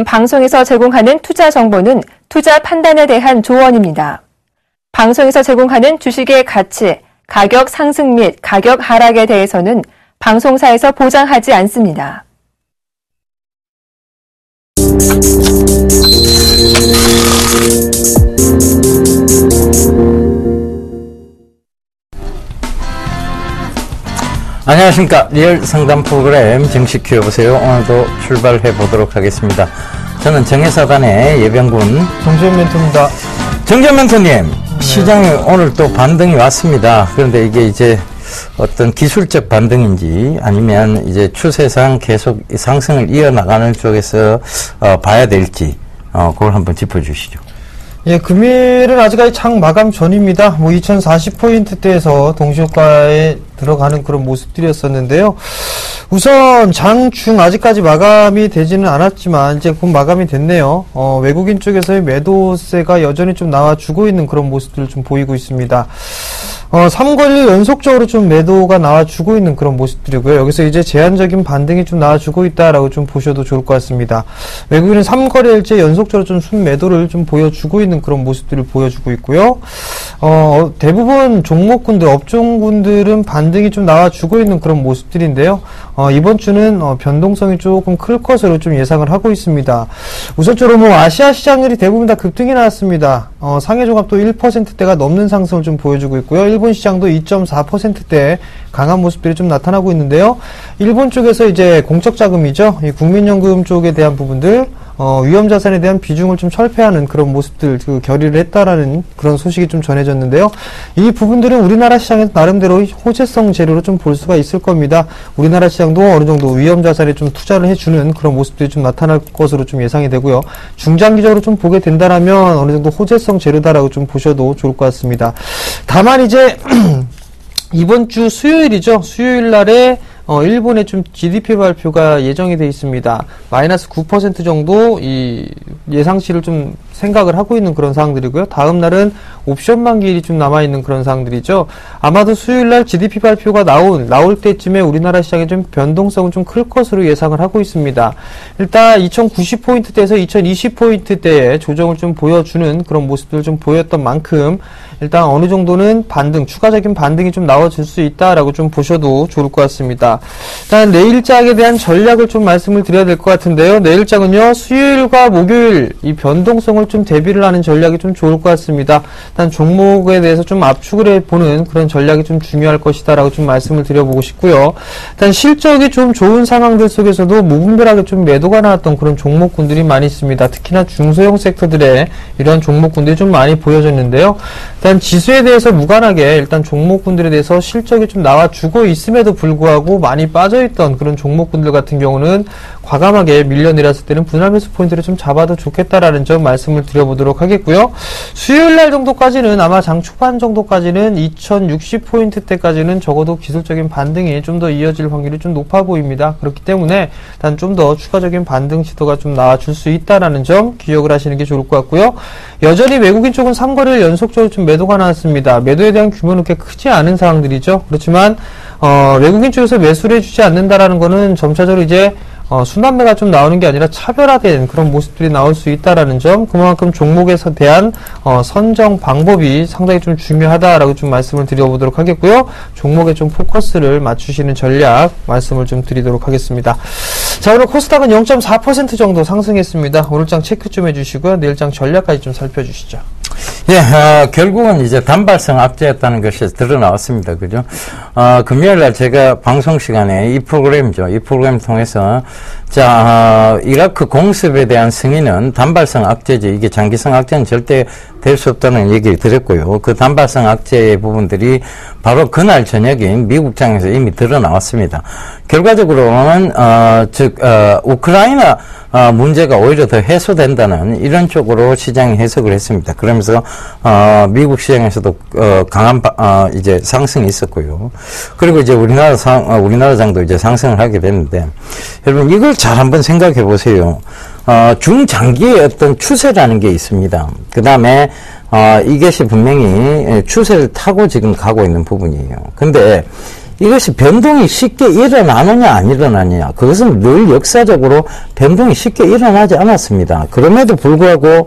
이번 방송에서 제공하는 투자 정보는 투자 판단에 대한 조언입니다. 방송에서 제공하는 주식의 가치, 가격 상승 및 가격 하락에 대해서는 방송사에서 보장하지 않습니다. 안녕하십니까. 리얼 상담 프로그램 정식 키워보세요. 오늘도 출발해 보도록 하겠습니다. 저는 정혜사단의 예병군 정재현 멘토입니다. 정재현 멘토님, 시장에 오늘 또 반등이 왔습니다. 그런데 이게 이제 어떤 기술적 반등인지 아니면 이제 추세상 계속 상승을 이어나가는 쪽에서 봐야 될지 그걸 한번 짚어주시죠. 예, 금일은 아직까지 장 마감 전입니다. 2040포인트대에서 동시효과에 들어가는 그런 모습들이었었는데요. 우선 장중 아직까지 마감이 되지는 않았지만 이제 곧 마감이 됐네요. 외국인 쪽에서의 매도세가 여전히 좀 나와주고 있는 그런 모습들을 좀 보이고 있습니다. 3거리 연속적으로 좀 매도가 나와주고 있는 그런 모습들이고요. 여기서 이제 제한적인 반등이 좀 나와주고 있다라고 좀 보셔도 좋을 것 같습니다. 외국인은 3거리일째 연속적으로 좀 순매도를 좀 보여주고 있는 그런 모습들을 보여주고 있고요. 대부분 종목군들, 업종군들은 반등이 좀 나와주고 있는 그런 모습들인데요. 이번 주는 변동성이 조금 클 것으로 좀 예상을 하고 있습니다. 우선적으로 아시아 시장들이 대부분 다 급등이 나왔습니다. 상해종합도 1%대가 넘는 상승을 좀 보여주고 있고요. 일본 시장도 2.4%대 강한 모습들이 좀 나타나고 있는데요. 일본 쪽에서 이제 공적 자금이죠. 이 국민연금 쪽에 대한 부분들, 위험자산에 대한 비중을 좀 철폐하는 그런 모습들, 결의를 했다라는 그런 소식이 좀 전해졌는데요. 이 부분들은 우리나라 시장에서 나름대로 호재성 재료로 좀 볼 수가 있을 겁니다. 우리나라 시장도 어느 정도 위험자산에 좀 투자를 해주는 그런 모습들이 좀 나타날 것으로 좀 예상이 되고요. 중장기적으로 좀 보게 된다라면 어느 정도 호재성 재료다라고 좀 보셔도 좋을 것 같습니다. 다만 이제 이번 주 수요일이죠. 수요일 날에 일본의 좀 GDP 발표가 예정이 되어 있습니다. 마이너스 9% 정도 이 예상치를 좀 생각을 하고 있는 그런 상황들이고요. 다음 날은 옵션 만기일이 좀 남아있는 그런 상황들이죠. 아마도 수요일날 GDP 발표가 나올 때쯤에 우리나라 시장에 좀 변동성은 좀 클 것으로 예상을 하고 있습니다. 일단 2090포인트대에서 2020포인트대에 조정을 좀 보여주는 그런 모습들을 좀 보였던 만큼 일단 어느 정도는 추가적인 반등이 좀 나와줄 수 있다라고 좀 보셔도 좋을 것 같습니다. 일단 내일장에 대한 전략을 좀 말씀을 드려야 될 것 같은데요. 내일장은요, 수요일과 목요일 이 변동성을 좀 대비를 하는 전략이 좀 좋을 것 같습니다. 일단 종목에 대해서 좀 압축을 해보는 그런 전략이 좀 중요할 것이다라고 좀 말씀을 드려보고 싶고요. 일단 실적이 좀 좋은 상황들 속에서도 무분별하게 좀 매도가 나왔던 그런 종목군들이 많이 있습니다. 특히나 중소형 섹터들의 이런 종목군들이 좀 많이 보여졌는데요. 일단 지수에 대해서 무관하게 일단 종목군들에 대해서 실적이 좀 나와주고 있음에도 불구하고 많이 빠져있던 그런 종목군들 같은 경우는 과감하게 밀려내렸을 때는 분할 매수 포인트를 좀 잡아도 좋겠다라는 점 말씀을 드려보도록 하겠고요. 수요일날 정도까지는 아마 장 초반 정도까지는 2060포인트대까지는 적어도 기술적인 반등이 좀 더 이어질 확률이 좀 높아 보입니다. 그렇기 때문에 일단 좀 더 추가적인 반등 시도가 좀 나와줄 수 있다라는 점 기억을 하시는 게 좋을 것 같고요. 여전히 외국인 쪽은 3거리를 연속적으로 좀 매도가 나왔습니다. 매도에 대한 규모는 그렇게 크지 않은 상황들이죠. 그렇지만 외국인 쪽에서 매수를 해주지 않는다라는 거는 점차적으로 이제 순환매가 좀 나오는 게 아니라 차별화된 그런 모습들이 나올 수 있다라는 점, 그만큼 종목에서 대한 선정 방법이 상당히 좀 중요하다라고 좀 말씀을 드려보도록 하겠고요. 종목에 좀 포커스를 맞추시는 전략 말씀을 좀 드리도록 하겠습니다. 자, 오늘 코스닥은 0.4% 정도 상승했습니다. 오늘장 체크 좀 해주시고요. 내일장 전략까지 좀 살펴주시죠. 예, 결국은 이제 단발성 악재였다는 것이 드러나왔습니다. 그죠? 금요일날 제가 방송 시간에 이 프로그램이죠. 이 프로그램 통해서 이라크 공습에 대한 승인은 단발성 악재지, 이게 장기성 악재는 절대 될 수 없다는 얘기를 드렸고요. 그 단발성 악재의 부분들이 바로 그날 저녁인 미국장에서 이미 드러나왔습니다. 결과적으로는 우크라이나 문제가 오히려 더 해소된다는 이런 쪽으로 시장이 해석을 했습니다. 그러면서 미국 시장에서도 강한 이제 상승이 있었고요. 그리고 이제 우리나라장도 이제 상승을 하게 됐는데, 여러분 이걸 잘 한번 생각해 보세요. 중장기의 어떤 추세라는 게 있습니다. 그 다음에 이것이 분명히 추세를 타고 지금 가고 있는 부분이에요. 근데 이것이 변동이 쉽게 일어나느냐 안 일어나느냐, 그것은 늘 역사적으로 변동이 쉽게 일어나지 않았습니다. 그럼에도 불구하고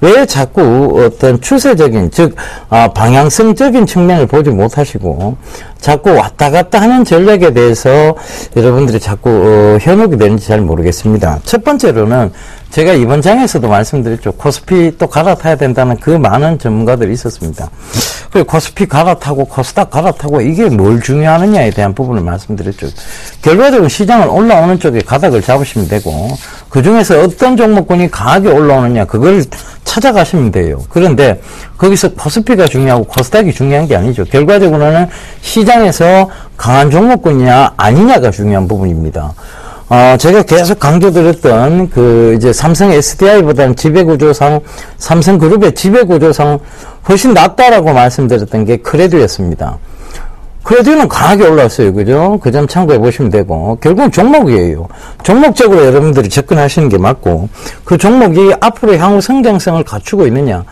왜 자꾸 어떤 추세적인, 즉 방향성적인 측면을 보지 못하시고 자꾸 왔다 갔다 하는 전략에 대해서 여러분들이 자꾸 현혹이 되는지 잘 모르겠습니다. 첫 번째로는 제가 이번 장에서도 말씀드렸죠. 코스피 또 갈아타야 된다는 그 많은 전문가들이 있었습니다. 그리고 코스피 갈아타고 코스닥 갈아타고 이게 뭘 중요하느냐에 대한 부분을 말씀드렸죠. 결과적으로 시장은 올라오는 쪽에 가닥을 잡으시면 되고, 그 중에서 어떤 종목군이 강하게 올라오느냐 그걸 찾아가시면 돼요. 그런데 거기서 코스피가 중요하고 코스닥이 중요한 게 아니죠. 결과적으로는 시장에서 강한 종목군이냐 아니냐가 중요한 부분입니다. 제가 계속 강조드렸던 이제 삼성 SDI보다는 지배구조상, 삼성그룹의 지배구조상 훨씬 낫다라고 말씀드렸던 게 크레드였습니다. 크레드는 강하게 올라왔어요. 그죠? 그 점 참고해 보시면 되고, 결국은 종목이에요. 종목적으로 여러분들이 접근하시는 게 맞고, 그 종목이 앞으로 향후 성장성을 갖추고 있느냐,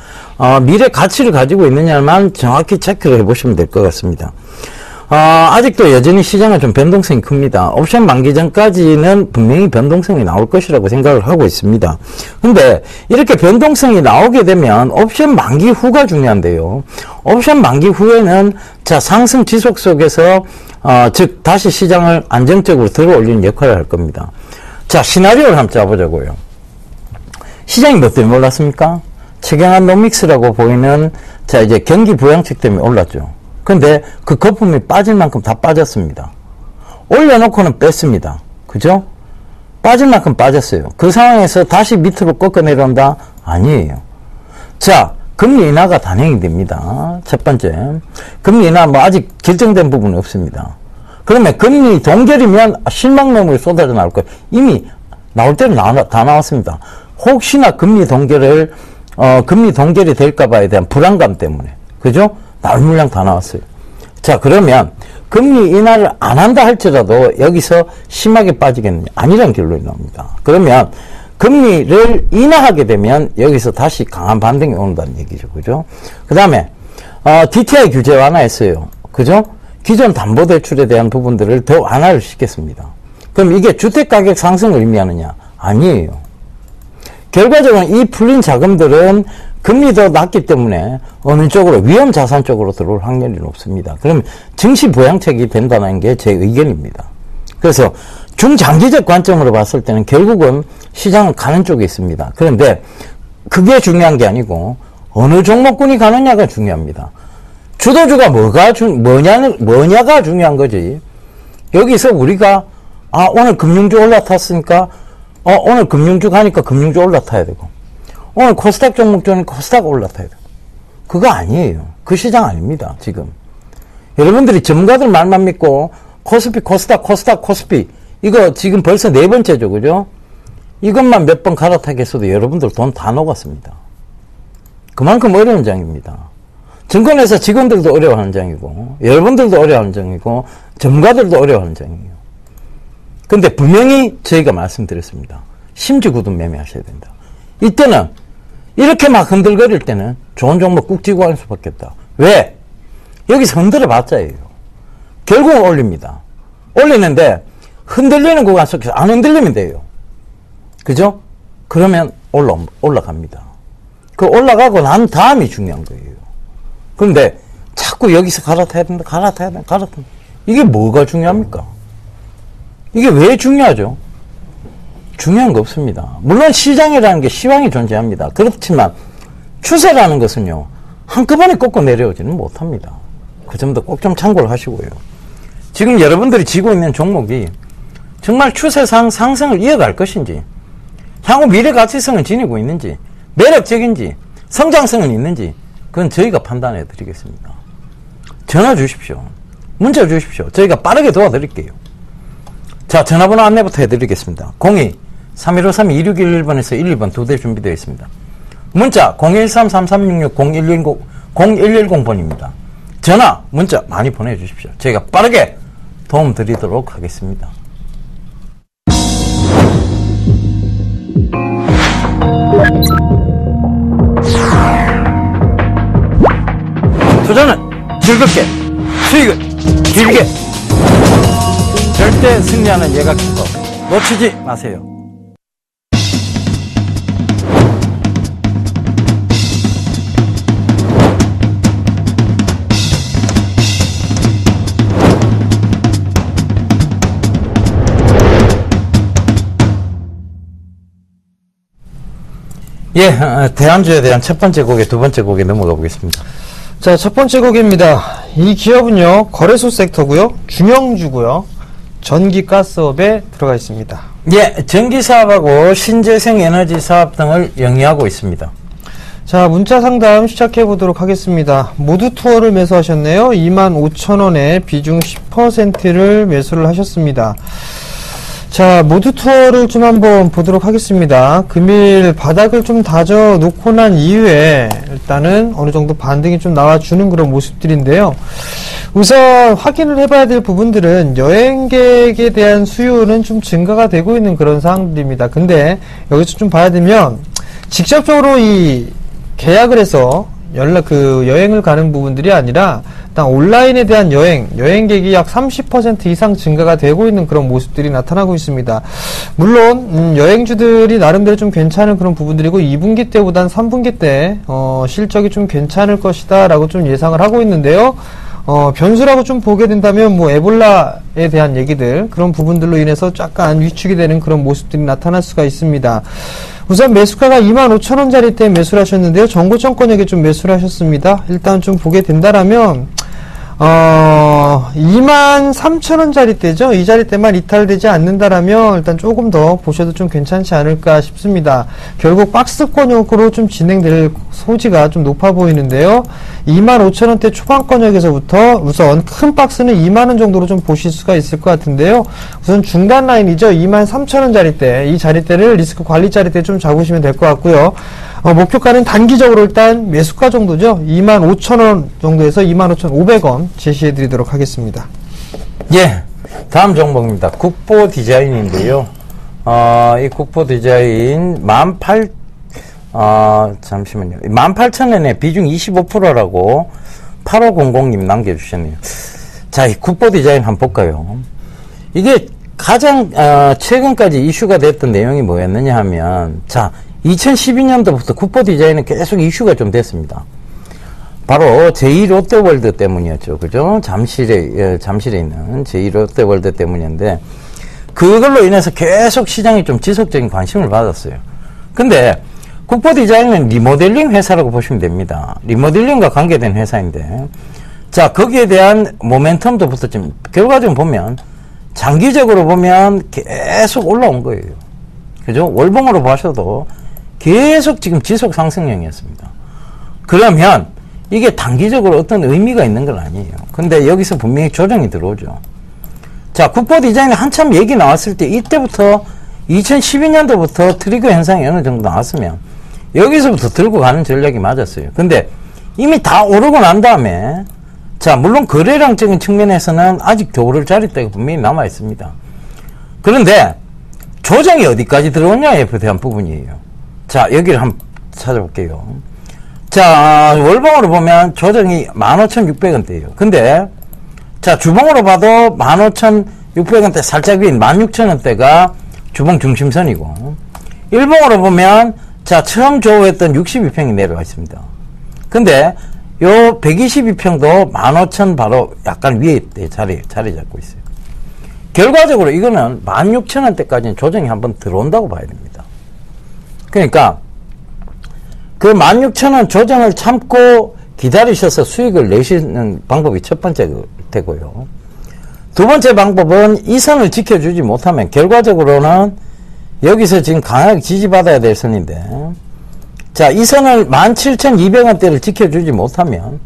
미래 가치를 가지고 있느냐만 정확히 체크를 해 보시면 될 것 같습니다. 아직도 여전히 시장은 좀 변동성이 큽니다. 옵션 만기 전까지는 분명히 변동성이 나올 것이라고 생각을 하고 있습니다. 근데 이렇게 변동성이 나오게 되면 옵션 만기 후가 중요한데요. 옵션 만기 후에는 상승 지속 속에서 즉 다시 시장을 안정적으로 들어올리는 역할을 할 겁니다. 시나리오를 한번 짜보자고요. 시장이 몇 때문에 올랐습니까? 최경환 노믹스라고 보이는 이제 경기 부양책 때문에 올랐죠. 근데 그 거품이 빠질 만큼 다 빠졌습니다. 올려놓고는 뺐습니다. 그죠? 빠질 만큼 빠졌어요. 그 상황에서 다시 밑으로 꺾어 내려온다? 아니에요. 금리 인하가 단행이 됩니다. 첫 번째. 금리 인하 아직 결정된 부분은 없습니다. 그러면 금리 동결이면 실망 매물이 쏟아져 나올 거예요. 이미 나올 때는 다 나왔습니다. 혹시나 금리 동결이 될까봐에 대한 불안감 때문에. 그죠? 나올 물량 다 나왔어요. 그러면 금리 인하를 안 한다 할지라도 여기서 심하게 빠지겠느냐? 아니란 결론이 나옵니다. 그러면 금리를 인하하게 되면 여기서 다시 강한 반등이 온다는 얘기죠. 그죠? 그 다음에 DTI 규제 완화했어요. 그죠? 기존 담보대출에 대한 부분들을 더 완화를 시켰습니다. 그럼 이게 주택가격 상승을 의미하느냐? 아니에요. 결과적으로 이 풀린 자금들은 금리도 낮기 때문에 어느 쪽으로 위험 자산 쪽으로 들어올 확률이 높습니다. 그러면 증시 부양책이 된다는 게 제 의견입니다. 그래서 중장기적 관점으로 봤을 때는 결국은 시장은 가는 쪽에 있습니다. 그런데 그게 중요한 게 아니고 어느 종목군이 가느냐가 중요합니다. 주도주가 뭐냐가 중요한 거지. 여기서 우리가 오늘 금융주 올라탔으니까 오늘 금융주 가니까 금융주 올라타야 되고, 오늘 코스닥 종목 중에 코스닥 올라타야 돼. 그거 아니에요. 그 시장 아닙니다, 지금. 여러분들이 전문가들 말만 믿고, 코스피, 코스피. 이거 지금 벌써 4번째죠, 그죠? 이것만 몇 번 갈아타겠어도 여러분들 돈 다 녹았습니다. 그만큼 어려운 장입니다. 증권회사 직원들도 어려워하는 장이고, 여러분들도 어려워하는 장이고, 전문가들도 어려워하는 장이에요. 근데 분명히 저희가 말씀드렸습니다. 심지구도 매매하셔야 된다. 이때는 이렇게 막 흔들거릴 때는 좋은 종목 꾹 쥐고 가는 수밖에 없다. 왜? 여기서 흔들어 봤자예요. 결국은 올립니다. 올리는데 흔들리는 구간 속에서 안 흔들리면 돼요. 그죠? 그러면 올라갑니다. 그 올라가고 난 다음이 중요한 거예요. 그런데 자꾸 여기서 갈아타야 된다. 이게 뭐가 중요합니까? 이게 왜 중요하죠? 중요한 거 없습니다. 물론 시장이라는 게 시황이 존재합니다. 그렇지만 추세라는 것은요, 한꺼번에 꺾고 내려오지는 못합니다. 그 점도 꼭 좀 참고를 하시고요. 지금 여러분들이 쥐고 있는 종목이 정말 추세상 상승을 이어갈 것인지, 향후 미래 가치성을 지니고 있는지, 매력적인지, 성장성은 있는지, 그건 저희가 판단해 드리겠습니다. 전화 주십시오. 문자 주십시오. 저희가 빠르게 도와드릴게요. 자, 전화번호 안내부터 해드리겠습니다. 02-3153-2611번에서 11번 2대 준비되어 있습니다. 문자 013-3366-0110번입니다. 전화, 문자 많이 보내주십시오. 저희가 빠르게 도움 드리도록 하겠습니다. 투자는 즐겁게, 수익은 길게. 절대 승리하는 예각 기법 놓치지 마세요. 예, 대안주에 대한 첫 번째 곡에 두 번째 곡에 넘어가 보겠습니다. 자, 첫 번째 곡입니다. 이 기업은요, 거래소 섹터고요, 중형주고요, 전기 가스업에 들어가 있습니다. 예, 전기 사업하고 신재생 에너지 사업 등을 영위하고 있습니다. 자, 문자 상담 시작해 보도록 하겠습니다. 모두 투어를 매수하셨네요. 25,000원에 비중 10%를 매수를 하셨습니다. 자, 모두 투어를 좀 한번 보도록 하겠습니다. 금일 바닥을 좀 다져 놓고 난 이후에 일단은 어느 정도 반등이 좀 나와주는 그런 모습들인데요. 우선 확인을 해봐야 될 부분들은 여행객에 대한 수요는 좀 증가가 되고 있는 그런 상황들입니다. 근데 여기서 좀 봐야 되면 직접적으로 이 계약을 해서 여행을 가는 부분들이 아니라 일단 온라인에 대한 여행객이 약 30% 이상 증가가 되고 있는 그런 모습들이 나타나고 있습니다. 물론 여행주들이 나름대로 좀 괜찮은 그런 부분들이고 2분기 때보단 3분기 때 실적이 좀 괜찮을 것이다 라고 좀 예상을 하고 있는데요. 변수라고 좀 보게 된다면 뭐 에볼라에 대한 얘기들 그런 부분들로 인해서 약간 위축이 되는 그런 모습들이 나타날 수가 있습니다. 우선 매수가가 25,000원짜리 때 매수를 하셨는데요. 정고점권역에 좀 매수를 하셨습니다. 일단 좀 보게 된다라면 23,000원짜리 때죠. 이 자리 때만 이탈되지 않는다라면 일단 조금 더 보셔도 좀 괜찮지 않을까 싶습니다. 결국 박스권역으로 좀 진행될 소지가 좀 높아 보이는데요. 25,000원대 초반권역에서부터 우선 큰 박스는 2만원 정도로 좀 보실 수가 있을 것 같은데요. 우선 중간 라인이죠. 23,000원짜리 때, 이 자리대를 리스크 관리 자리대 좀 잡으시면 될 것 같고요. 목표가는 단기적으로 일단 매수가 정도죠. 25,000원 정도에서 25,500원 제시해 드리도록 하겠습니다. 예, 다음 종목입니다. 국보 디자인인데요. 이 국보 디자인 18,000원에 비중 25%라고 8500님 남겨주셨네요. 자, 이 국보 디자인 한번 볼까요? 이게 가장 최근까지 이슈가 됐던 내용이 뭐였느냐 하면, 자, 2012년도부터 국보 디자인은 계속 이슈가 좀 됐습니다. 바로 제2롯데월드 때문이었죠. 그죠? 잠실에 있는 제2롯데월드 때문인데, 그걸로 인해서 계속 시장이 좀 지속적인 관심을 받았어요. 근데, 국보 디자인은 리모델링 회사라고 보시면 됩니다. 리모델링과 관계된 회사인데, 자, 거기에 대한 모멘텀도부터 좀, 결과적으로 보면, 장기적으로 보면 계속 올라온 거예요. 그죠? 월봉으로 봐셔도 계속 지금 지속 상승형이었습니다. 그러면 이게 단기적으로 어떤 의미가 있는 건 아니에요. 근데 여기서 분명히 조정이 들어오죠. 자, 국보 디자인이 한참 얘기 나왔을 때 이때부터 2012년도부터 트리거 현상이 어느 정도 나왔으면 여기서부터 들고 가는 전략이 맞았어요. 근데 이미 다 오르고 난 다음에 자, 물론 거래량적인 측면에서는 아직도 오를 자리대가 분명히 남아 있습니다. 그런데 조정이 어디까지 들어오냐에 대한 부분이에요. 자, 여기를 한번 찾아볼게요. 자, 월봉으로 보면 조정이 15,600원대예요. 근데 자, 주봉으로 봐도 15,600원대 살짝 위인 16,000원대가 주봉 중심선이고, 일봉으로 보면 자, 처음 조우했던 62평이 내려와 있습니다. 근데 요 122평도 15,000 바로 약간 위에 자리 잡고 있어요. 결과적으로 이거는 16,000원대까지는 조정이 한번 들어온다고 봐야 됩니다. 그러니까 그 16,000원 조정을 참고 기다리셔서 수익을 내시는 방법이 첫 번째 되고요. 두 번째 방법은 이 선을 지켜주지 못하면 결과적으로는 여기서 지금 강하게 지지받아야 될 선인데, 자, 이 선을 17,200원대를 지켜주지 못하면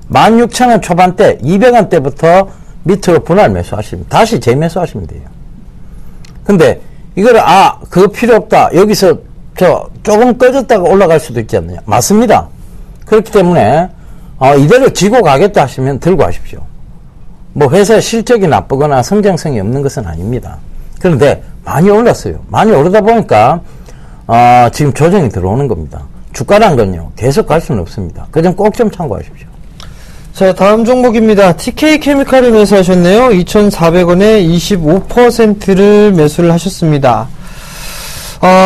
16,000원 초반대 200원대부터 밑으로 분할 매수하시면 다시 재매수하시면 돼요. 근데 이거를 그거 필요 없다. 여기서 조금 꺼졌다가 올라갈 수도 있지 않느냐. 맞습니다. 그렇기 때문에 이대로 지고 가겠다 하시면 들고 가십시오. 뭐 회사의 실적이 나쁘거나 성장성이 없는 것은 아닙니다. 그런데 많이 올랐어요. 많이 오르다 보니까 지금 조정이 들어오는 겁니다. 주가란 건요, 계속 갈 수는 없습니다. 그 점 꼭 좀 참고하십시오. 자, 다음 종목입니다. TK케미칼을 매수하셨네요. 2,400원에 25%를 매수를 하셨습니다.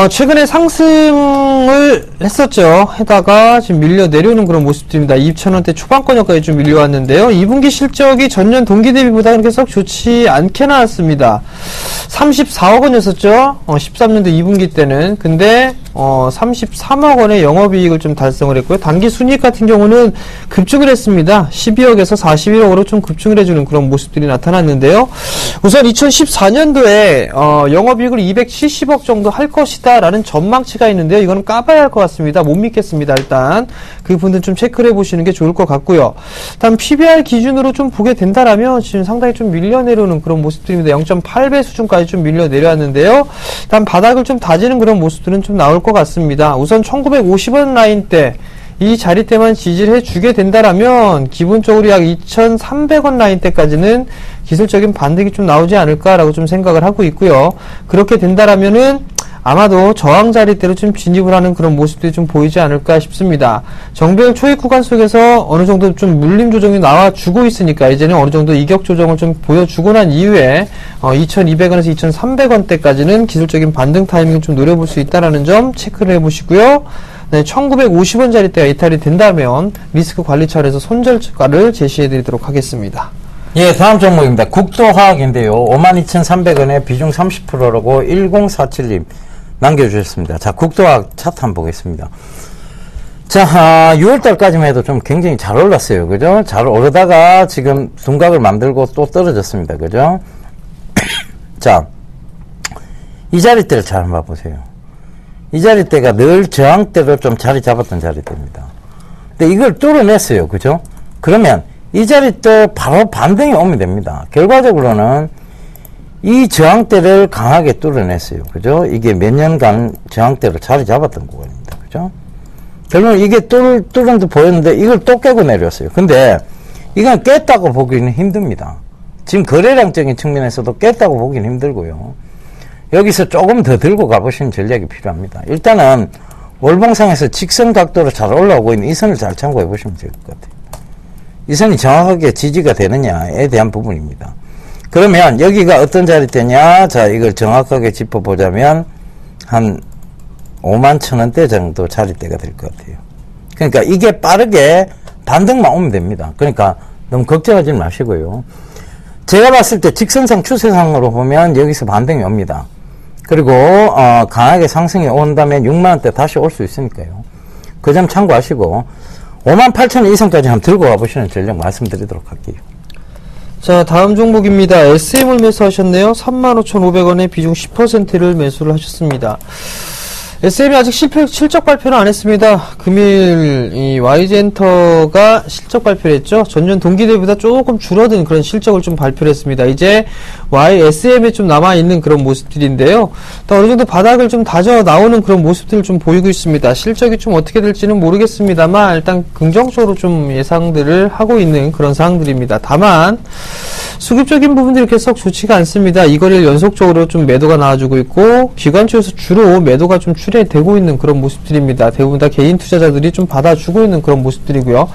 최근에 상승을 했었죠. 해다가 지금 밀려 내려오는 그런 모습들입니다. 2,000원대 초반권역까지 좀 밀려왔는데요. 2분기 실적이 전년 동기 대비보다 그렇게 썩 좋지 않게 나왔습니다. 34억 원이었었죠. 13년도 2분기 때는. 근데 33억 원의 영업이익을 좀 달성을 했고요. 단기 순이익 같은 경우는 급증을 했습니다. 12억에서 41억으로 좀 급증을 해주는 그런 모습들이 나타났는데요. 우선 2014년도에 영업이익을 270억 정도 할 것이다 라는 전망치가 있는데요. 이거는 까봐야 할 것 같습니다. 못 믿겠습니다. 일단 그 부분 좀 체크를 해보시는 게 좋을 것 같고요. 다음 PBR 기준으로 좀 보게 된다라면 지금 상당히 좀 밀려 내려오는 그런 모습들입니다. 0.8배 수준까지 좀 밀려 내려왔는데요. 다음 바닥을 좀 다지는 그런 모습들은 좀 나올 것 같습니다. 우선 1950원 라인대 이 자리대만 지지를 해주게 된다라면 기본적으로 약 2,300원 라인대까지는 기술적인 반등이 좀 나오지 않을까라고 좀 생각을 하고 있고요. 그렇게 된다라면은 아마도 저항 자리대로 좀 진입을 하는 그런 모습들이 좀 보이지 않을까 싶습니다. 정배열 초입 구간 속에서 어느 정도 좀 물림 조정이 나와주고 있으니까 이제는 어느 정도 이격 조정을 좀 보여주고 난 이후에 2,200원에서 2,300원대까지는 기술적인 반등 타이밍을 좀 노려볼 수 있다는 점 체크를 해보시고요. 네, 1950원 자리대가 이탈이 된다면 리스크 관리 차원에서 손절가를 제시해드리도록 하겠습니다. 예, 다음 종목입니다. 국도화학인데요. 52,300원에 비중 30%라고 1047님 남겨주셨습니다. 자, 국도화학 차트 한번 보겠습니다. 자, 6월달까지만 해도 좀 굉장히 잘 올랐어요. 그죠? 잘 오르다가 지금 둔각을 만들고 또 떨어졌습니다. 그죠? 자, 이 자리대를 잘 한번 봐보세요. 이 자리대가 늘 저항대로 좀 자리 잡았던 자리대입니다. 근데 이걸 뚫어냈어요. 그죠? 그러면 이 자리대 바로 반등이 오면 됩니다. 결과적으로는 이 저항대를 강하게 뚫어냈어요. 그죠? 이게 몇 년간 저항대로 자리 잡았던 구간입니다. 그죠? 결국은 이게 뚫은 듯 보였는데 이걸 또 깨고 내렸어요. 근데 이건 깼다고 보기는 힘듭니다. 지금 거래량적인 측면에서도 깼다고 보기는 힘들고요. 여기서 조금 더 들고 가보시는 전략이 필요합니다. 일단은 월봉상에서 직선 각도로 잘 올라오고 있는 이 선을 잘 참고해 보시면 될 것 같아요. 이 선이 정확하게 지지가 되느냐에 대한 부분입니다. 그러면 여기가 어떤 자리대냐? 자, 이걸 정확하게 짚어보자면 한 51,000원대 정도 자리대가 될 것 같아요. 그러니까 이게 빠르게 반등만 오면 됩니다. 그러니까 너무 걱정하지 마시고요. 제가 봤을 때 직선상 추세상으로 보면 여기서 반등이 옵니다. 그리고 강하게 상승이 온다면 6만원대 다시 올 수 있으니까요. 그 점 참고하시고 58,000원 이상까지 한번 들고 가보시는 전략 말씀드리도록 할게요. 자, 다음 종목입니다. SM을 매수하셨네요. 35,500원에 비중 10%를 매수를 하셨습니다. SM이 아직 실적 발표는 안 했습니다. 금일 이 YG엔터가 실적 발표를 했죠. 전년 동기 대비보다 조금 줄어든 그런 실적을 좀 발표를 했습니다. 이제 SM에 좀 남아있는 그런 모습들인데요. 또 어느 정도 바닥을 좀 다져 나오는 그런 모습들을 좀 보이고 있습니다. 실적이 좀 어떻게 될지는 모르겠습니다만 일단 긍정적으로 좀 예상들을 하고 있는 그런 상황들입니다. 다만 수급적인 부분들이 이렇게 썩 좋지가 않습니다. 이거를 연속적으로 좀 매도가 나와주고 있고 기관주에서 주로 매도가 좀 출현되고 있는 그런 모습들입니다. 대부분 다 개인 투자자들이 좀 받아주고 있는 그런 모습들이고요.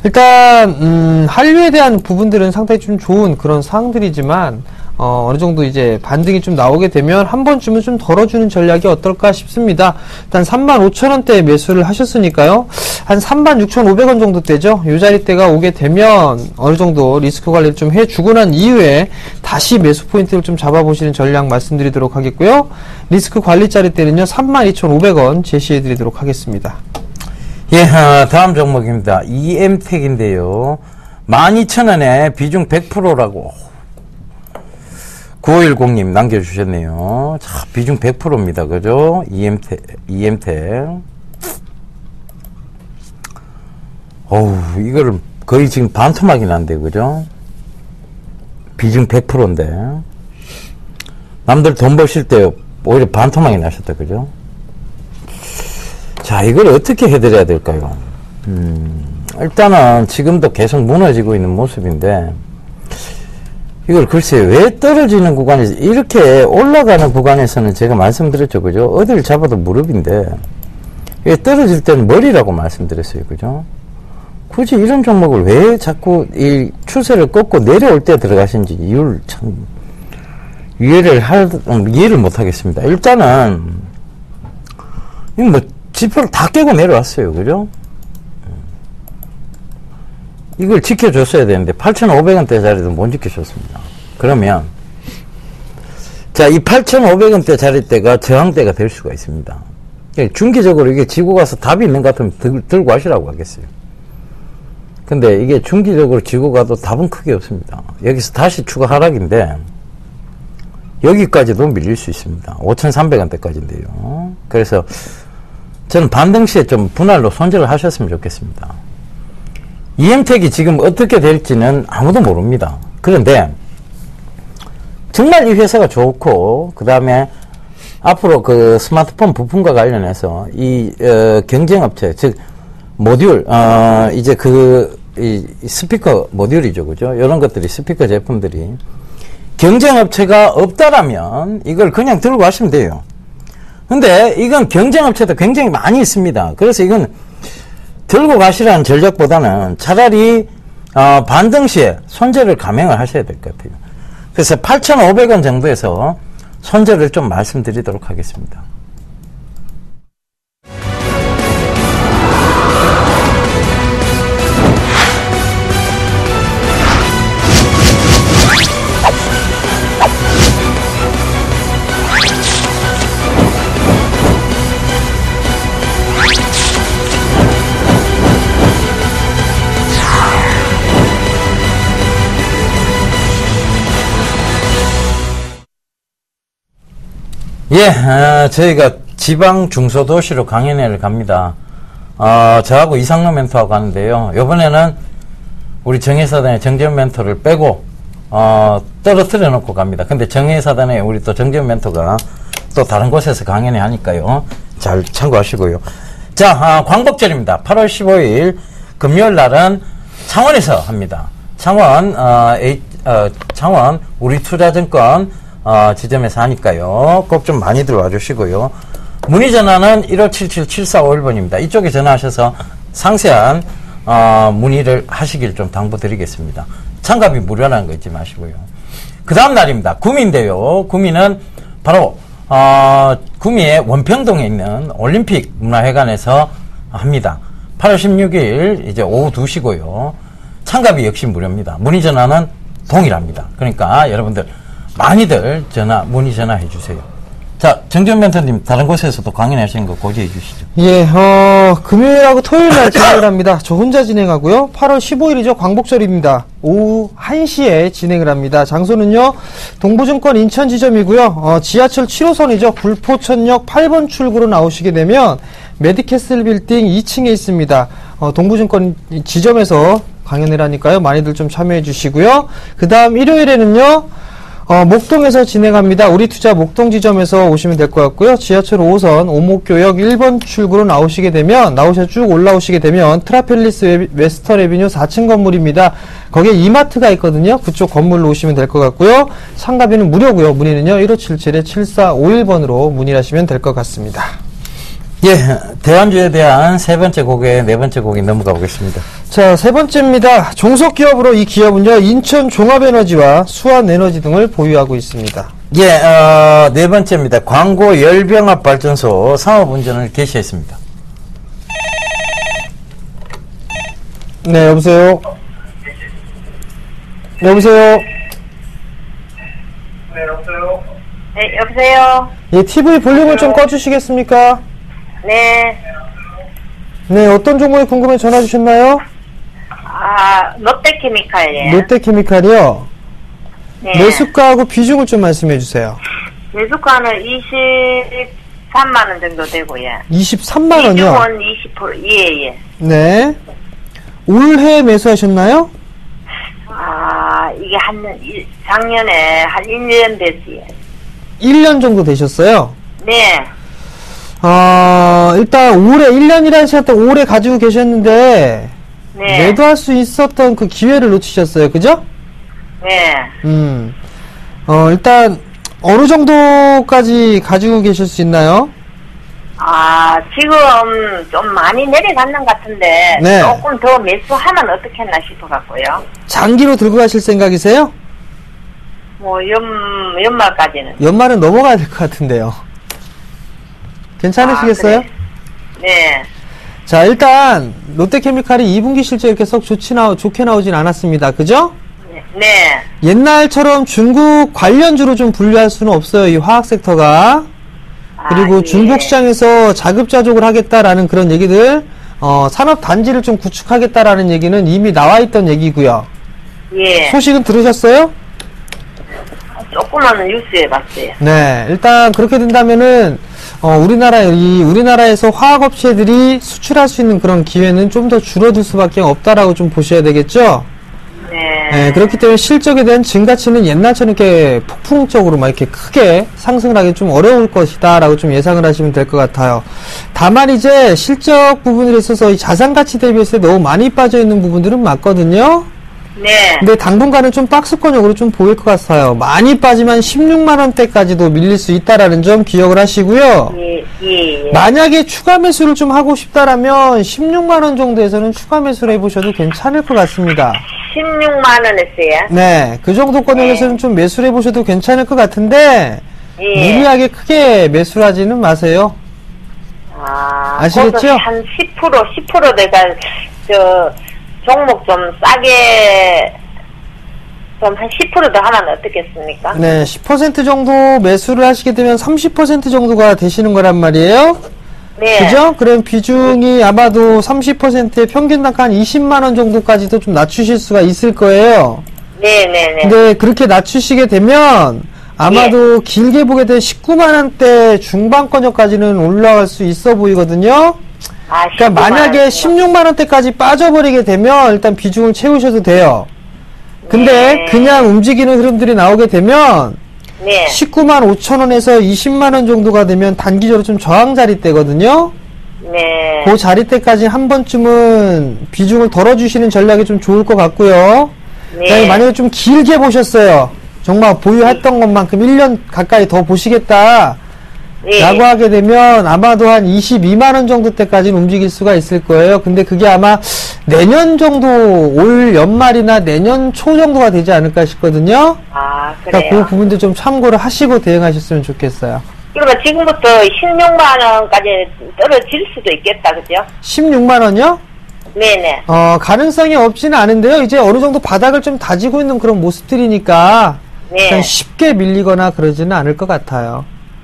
일단 한류에 대한 부분들은 상당히 좀 좋은 그런 사항들이지만 어느 정도 이제 반등이 좀 나오게 되면 한 번쯤은 좀 덜어주는 전략이 어떨까 싶습니다. 일단 35,000원대에 매수를 하셨으니까요. 한 36,500원 정도 되죠. 이 자리대가 오게 되면 어느 정도 리스크 관리를 좀 해주고 난 이후에 다시 매수 포인트를 좀 잡아보시는 전략 말씀드리도록 하겠고요. 리스크 관리 자리대는요. 32,500원 제시해드리도록 하겠습니다. 예, 다음 종목입니다. EM텍인데요. 12,000원에 비중 100%라고 9510님 남겨주셨네요. 자, 비중 100%입니다. 그죠? EM텍. 어우, 이거를 거의 지금 반토막이 난데, 그죠? 비중 100%인데. 남들 돈 버실 때 오히려 반토막이 나셨다, 그죠? 자, 이걸 어떻게 해드려야 될까요? 일단은 지금도 계속 무너지고 있는 모습인데, 이걸 글쎄 왜 떨어지는 구간에서 이렇게 올라가는 구간에서는 제가 말씀드렸죠. 그죠? 어디를 잡아도 무릎인데, 이게 떨어질 때는 머리라고 말씀드렸어요. 그죠? 굳이 이런 종목을 왜 자꾸 이 추세를 꺾고 내려올 때 들어가신지 이유를 참 이해를 못 하겠습니다. 일단은 뭐 지표를 다 깨고 내려왔어요. 그죠? 이걸 지켜줬어야 되는데 8,500원대 자리도 못 지켜줬습니다. 그러면 자, 이 8,500원대 자리대가 저항대가 될 수가 있습니다. 중기적으로 이게 지고 가서 답이 있는 것 같으면 들고 하시라고 하겠어요. 근데 이게 중기적으로 지고 가도 답은 크게 없습니다. 여기서 다시 추가 하락인데 여기까지도 밀릴 수 있습니다. 5,300원대까지인데요. 그래서 저는 반등시에 좀 분할로 손절을 하셨으면 좋겠습니다. 이엠텍이 지금 어떻게 될지는 아무도 모릅니다. 그런데 정말 이 회사가 좋고 그 다음에 앞으로 그 스마트폰 부품과 관련해서 이 경쟁업체 즉 모듈 이제 이 스피커 모듈이죠, 그죠? 이런 것들이 스피커 제품들이 경쟁업체가 없다라면 이걸 그냥 들고 가시면 돼요. 근데 이건 경쟁업체도 굉장히 많이 있습니다. 그래서 이건 들고 가시라는 전략보다는 차라리 반등 시에 손절을 감행을 하셔야 될 것 같아요. 그래서 8,500원 정도에서 손절을 좀 말씀드리도록 하겠습니다. 예, 저희가 지방 중소도시로 강연회를 갑니다. 저하고 이상로 멘토하고 가는데요. 이번에는 우리 정예사단의 정재훈 멘토를 빼고, 떨어뜨려 놓고 갑니다. 근데 정예사단에 우리 또 정재훈 멘토가 또 다른 곳에서 강연회 하니까요. 잘 참고하시고요. 자, 광복절입니다. 8월 15일 금요일 날은 창원에서 합니다. 창원 우리투자증권 지점에서 하니까요. 꼭 좀 많이들 와주시고요. 문의 전화는 1577-7451번입니다. 이쪽에 전화하셔서 상세한 문의를 하시길 좀 당부드리겠습니다. 참가비 무료라는 거 잊지 마시고요. 그 다음 날입니다. 구미인데요. 구미는 바로 구미의 원평동에 있는 올림픽 문화회관에서 합니다. 8월 16일 이제 오후 2시고요. 참가비 역시 무료입니다. 문의 전화는 동일합니다. 그러니까 여러분들 많이들 문의 전화해 주세요. 자, 정재훈 멘토님, 다른 곳에서도 강연하시는 거 고지해 주시죠. 예, 금요일하고 토요일날 진행을 합니다. 저 혼자 진행하고요. 8월 15일이죠. 광복절입니다. 오후 1시에 진행을 합니다. 장소는요, 동부증권 인천 지점이고요. 지하철 7호선이죠. 불포천역 8번 출구로 나오시게 되면 메디캐슬 빌딩 2층에 있습니다. 동부증권 지점에서 강연을 하니까요. 많이들 좀 참여해 주시고요. 그 다음 일요일에는요, 목동에서 진행합니다. 우리투자 목동 지점에서 오시면 될 것 같고요. 지하철 5호선 오목교역 1번 출구로 나오셔서 쭉 올라오시게 되면 트라펠리스 웨스턴 에비뉴 4층 건물입니다. 거기에 이마트가 있거든요. 그쪽 건물로 오시면 될 것 같고요. 참가비는 무료고요. 문의는요. 1577-7451번으로 문의를 하시면 될 것 같습니다. 예, 대안주에 대한 세 번째 곡에 네 번째 곡이 넘어가 보겠습니다. 자, 세 번째입니다. 종속기업으로 이 기업은요, 인천 종합에너지와 수완에너지 등을 보유하고 있습니다. 예, 네 번째입니다. 광고 열병합 발전소 상업운전을 개시했습니다. 네, 여보세요? 여보세요? 네, 여보세요? 네, 여보세요? 예, TV 볼륨을 좀 꺼주시겠습니까? 네. 네, 어떤 종목이 궁금해 전화 주셨나요? 롯데케미칼이에요. 롯데케미칼이요? 네. 매수가하고 비중을 좀 말씀해 주세요. 매수가는 23만원 정도 되고요. 23만원이요? 비중은 20%, 예. 네. 올해 매수하셨나요? 이게 작년에 한 1년 됐어요. 1년 정도 되셨어요? 네. 일단 올해 1년이라는 시간 동안 오래 가지고 계셨는데 네. 매도할 수 있었던 그 기회를 놓치셨어요. 그죠? 네. 일단 어느 정도까지 가지고 계실 수 있나요? 지금 좀 많이 내려갔는 것 같은데, 네. 조금 더 매수하면 어떻겠나 싶어갖고요. 장기로 들고 가실 생각이세요? 뭐, 연말까지는. 연말은 넘어가야 될 것 같은데요. 괜찮으시겠어요? 그래. 네. 자, 일단 롯데케미칼이 2분기 실적 이렇게 썩 좋게 나오진 않았습니다. 그죠? 네. 옛날처럼 중국 관련주로 좀 분류할 수는 없어요. 이 화학 섹터가. 그리고 예. 중국 시장에서 자급자족을 하겠다라는 그런 얘기들, 산업 단지를 좀 구축하겠다라는 얘기는 이미 나와 있던 얘기고요. 예. 소식은 들으셨어요? 조그마한 뉴스에 봤어요. 네, 일단 그렇게 된다면은 우리나라에서 화학 업체들이 수출할 수 있는 그런 기회는 좀 더 줄어들 수밖에 없다라고 좀 보셔야 되겠죠. 네, 그렇기 때문에 실적에 대한 증가치는 옛날처럼 이렇게 폭풍적으로 막 이렇게 크게 상승을 하기 좀 어려울 것이다라고 좀 예상을 하시면 될 것 같아요. 다만 이제 실적 부분에 있어서 이 자산 가치 대비해서 너무 많이 빠져 있는 부분들은 맞거든요. 네. 근데 당분간은 좀 박스권역으로 좀 보일 것 같아요. 많이 빠지면 16만 원대까지도 밀릴 수 있다라는 점 기억을 하시고요. 예. 만약에 추가 매수를 좀 하고 싶다라면 16만 원 정도에서는 추가 매수를 해보셔도 괜찮을 것 같습니다. 16만 원했어요. 네, 그 정도 권역에서는 좀 매수를 해보셔도 괜찮을 것 같은데 예. 무리하게 크게 매수를 하지는 마세요. 아시겠죠? 한 10% 내가 종목 좀 싸게 좀 한 10% 더 하면 어떻겠습니까? 네, 10% 정도 매수를 하시게 되면 30% 정도가 되시는 거란 말이에요. 네. 그죠? 그럼 비중이 아마도 30%의 평균 단가 한 20만 원 정도까지도 좀 낮추실 수가 있을 거예요. 네네네. 근데 그렇게 낮추시게 되면 아마도 길게 보게 되면 19만 원대 중반권역까지는 올라갈 수 있어 보이거든요. 그러니까 만약에 16만 원대까지 빠져버리게 되면 일단 비중을 채우셔도 돼요. 근데 네. 그냥 움직이는 흐름들이 나오게 되면 네. 19만 5천 원에서 20만 원 정도가 되면 단기적으로 좀 저항 자리대거든요. 네. 그 자리대까지 한 번쯤은 비중을 덜어주시는 전략이 좀 좋을 것 같고요. 네. 그다음에 만약에 좀 길게 보셨어요. 정말 보유했던 것만큼 1년 가까이 더 보시겠다. 네. 라고 하게 되면 아마도 한 22만 원 정도 때까지는 움직일 수가 있을 거예요. 근데 그게 아마 내년 정도, 올 연말이나 내년 초 정도가 되지 않을까 싶거든요. 그래요? 그러니까 그 부분도 좀 참고를 하시고 대응하셨으면 좋겠어요. 그러면 지금부터 16만 원까지 떨어질 수도 있겠다, 그죠? 16만 원이요? 네네. 가능성이 없지는 않은데요. 이제 어느 정도 바닥을 좀 다지고 있는 그런 모습들이니까 네. 그냥 쉽게 밀리거나 그러지는 않을 것 같아요.